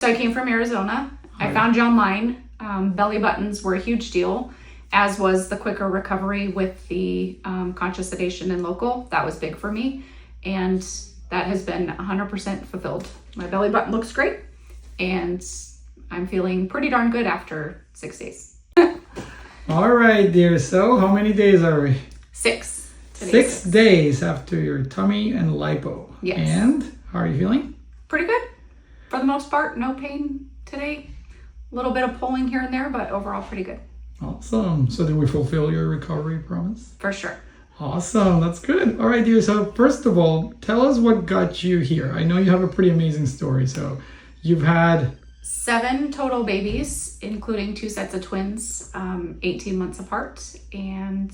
So I came from Arizona. I found you online. Belly buttons were a huge deal, as was the quicker recovery with the conscious sedation and local. That was big for me. And that has been 100% fulfilled. My belly button looks great. And I'm feeling pretty darn good after 6 days. All right, dear. So how many days are we? 6. 6 days after your tummy and lipo. Yes. And how are you feeling? Pretty good. For the most part, no pain today. A little bit of pulling here and there, but overall pretty good. Awesome. So did we fulfill your recovery promise? For sure. Awesome. That's good. All right, dear. So first of all, tell us what got you here. I know you have a pretty amazing story. So you've had 7 total babies, including 2 sets of twins, 18 months apart. And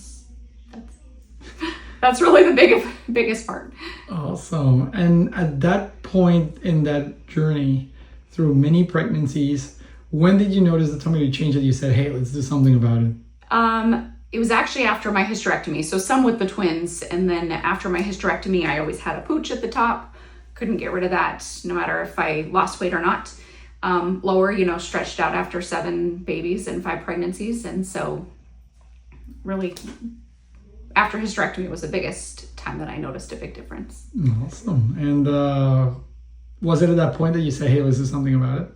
that's really the biggest part. Awesome. And at that point in that journey through many pregnancies, when did you notice the tummy change that you said, hey, let's do something about it? It was actually after my hysterectomy. So some with the twins. And then after my hysterectomy, I always had a pooch at the top. Couldn't get rid of that, no matter if I lost weight or not. Lower, stretched out after 7 babies and 5 pregnancies. And so really after hysterectomy was the biggest time that I noticed a big difference. Awesome. And was it at that point that you said, hey, let's do something about it?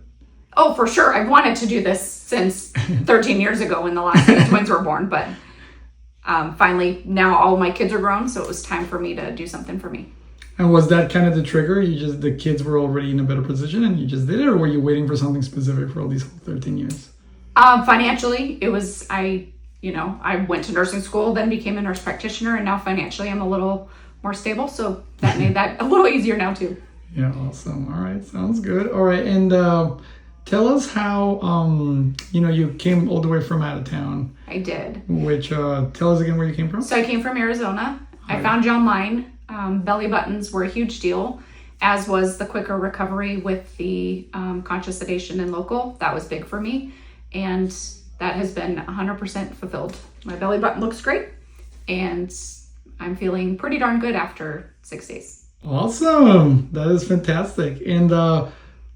Oh, for sure. I've wanted to do this since 13 years ago when the last of the twins were born. But finally, now all my kids are grown. So it was time for me to do something for me. And was that kind of the trigger? The kids were already in a better position and you just did it? Or were you waiting for something specific for all these 13 years? Financially, it was, I went to nursing school, then became a nurse practitioner, and now financially I'm a little more stable. So that made that a little easier now too. Yeah, awesome. All right, sounds good. All right, and tell us how, you came all the way from out of town. I did. Which, tell us again where you came from. So I came from Arizona. I found you online. Belly buttons were a huge deal, as was the quicker recovery with the conscious sedation and local. That was big for me. And that has been 100% fulfilled. My belly button looks great. And I'm feeling pretty darn good after 6 days. Awesome. That is fantastic. And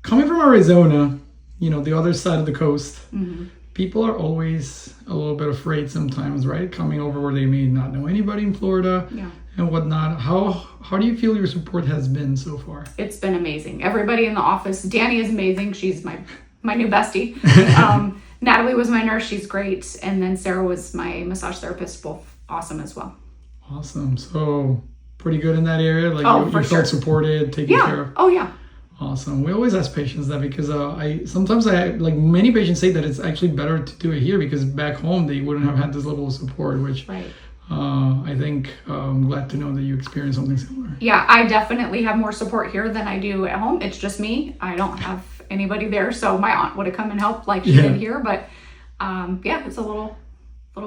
coming from Arizona, the other side of the coast, people are always a little bit afraid sometimes, right? Coming over where they may not know anybody in Florida and whatnot. How do you feel your support has been so far? It's been amazing. Everybody in the office. Danny is amazing. She's my new bestie. Natalie was my nurse. She's great. And then Sarah was my massage therapist. Both awesome as well. Awesome. So pretty good in that area? You felt supported, taken care of? Oh, yeah. Awesome. We always ask patients that because sometimes many patients say that it's actually better to do it here because back home they wouldn't have had this level of support, which I think I'm glad to know that you experienced something similar. Yeah, I definitely have more support here than I do at home. It's just me. I don't have anybody there. So my aunt would have come and helped like she did here. But it's a little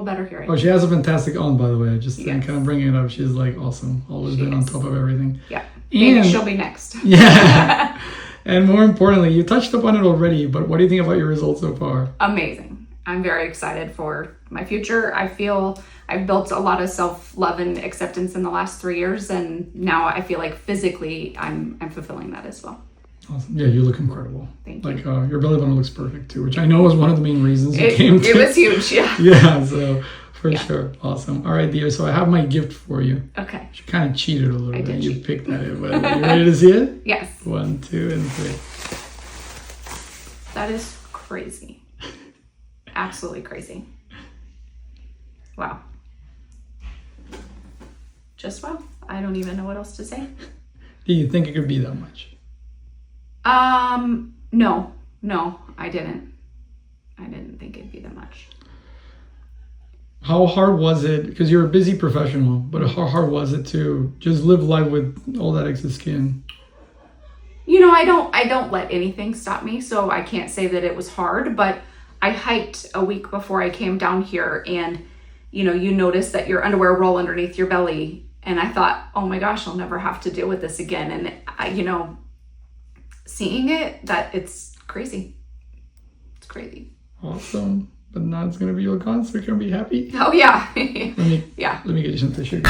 better here. Oh, she has a fantastic aunt, by the way. Just kind of bringing it up. She's awesome. Always been on top of everything. Yeah. Maybe she'll be next. Yeah. And more importantly, you touched upon it already, but what do you think about your results so far? Amazing. I'm very excited for my future. I feel I've built a lot of self-love and acceptance in the last 3 years, and now I feel like physically I'm fulfilling that as well. Awesome. Yeah, you look incredible. Thank you. Your belly button looks perfect too, which I know was one of the main reasons you came to. It was huge, yeah. Yeah, so for sure. Awesome. All right, dear. So I have my gift for you. Okay. You kind of cheated a little bit. Did You cheat. picked that in, but you ready to see it? Yes. 1, 2, and 3. That is crazy. Absolutely crazy. Wow. Just wow. I don't even know what else to say. Do you think it could be that much? No, I didn't. I didn't think it'd be that much. How hard was it? Because you're a busy professional, but how hard was it to just live life with all that excess skin? I don't let anything stop me, so I can't say that it was hard, but I hiked a week before I came down here and, you notice that your underwear roll underneath your belly. And I thought, oh my gosh, I'll never have to deal with this again. And, seeing it, that it's crazy. It's crazy. Awesome. But now it's going to be all gone, so you're going to be happy? Oh, yeah. Let me get you some tissue.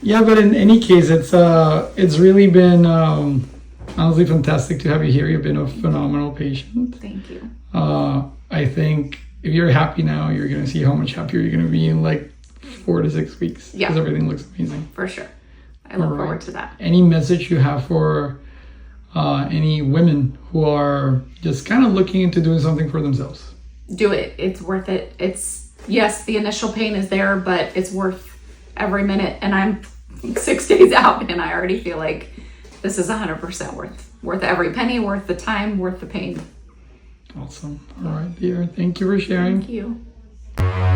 Yeah, but in any case, it's really been honestly fantastic to have you here. You've been a phenomenal patient. Thank you. I think if you're happy now, you're going to see how much happier you're going to be in like 4 to 6 weeks. Yeah. Because everything looks amazing. For sure. I look forward to that. Any message you have for any women who are just kind of looking into doing something for themselves? Do it. It's worth it. Yes, the initial pain is there, but it's worth every minute. And I'm 6 days out and I already feel like this is 100% worth every penny, worth the time, worth the pain. Awesome. All right, dear. Thank you for sharing. Thank you.